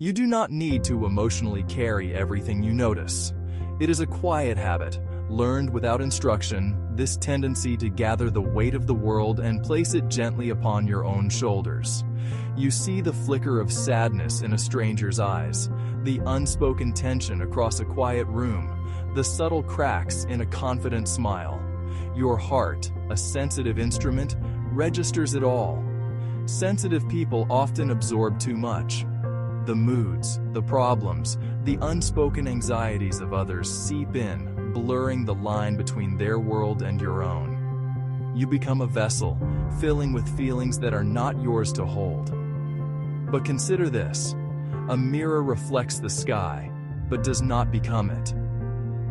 You do not need to emotionally carry everything you notice. It is a quiet habit, learned without instruction, this tendency to gather the weight of the world and place it gently upon your own shoulders. You see the flicker of sadness in a stranger's eyes, the unspoken tension across a quiet room, the subtle cracks in a confident smile. Your heart, a sensitive instrument, registers it all. Sensitive people often absorb too much. The moods, the problems, the unspoken anxieties of others seep in, blurring the line between their world and your own. You become a vessel, filling with feelings that are not yours to hold. But consider this: a mirror reflects the sky, but does not become it.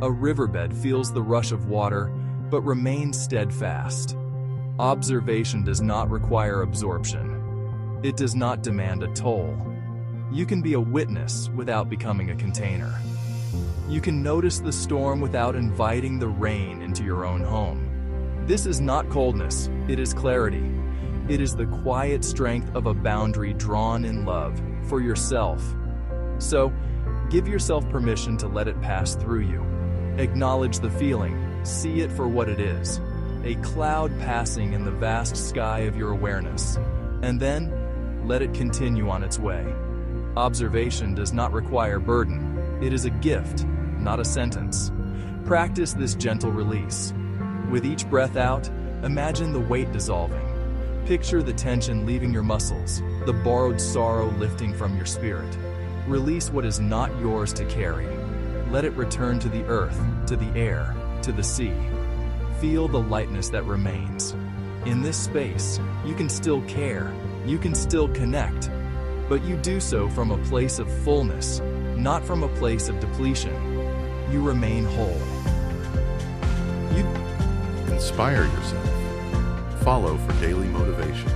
A riverbed feels the rush of water, but remains steadfast. Observation does not require absorption. It does not demand a toll. You can be a witness without becoming a container. You can notice the storm without inviting the rain into your own home. This is not coldness, it is clarity. It is the quiet strength of a boundary drawn in love for yourself. So, give yourself permission to let it pass through you. Acknowledge the feeling, see it for what it is, a cloud passing in the vast sky of your awareness, and then let it continue on its way. Observation does not require burden. It is a gift, not a sentence. Practice this gentle release. With each breath out, imagine the weight dissolving. Picture the tension leaving your muscles, the borrowed sorrow lifting from your spirit. Release what is not yours to carry. Let it return to the earth, to the air, to the sea. Feel the lightness that remains. In this space, you can still care, you can still connect, but you do so from a place of fullness, not from a place of depletion. You remain whole. Inspire yourself. Follow for daily motivation.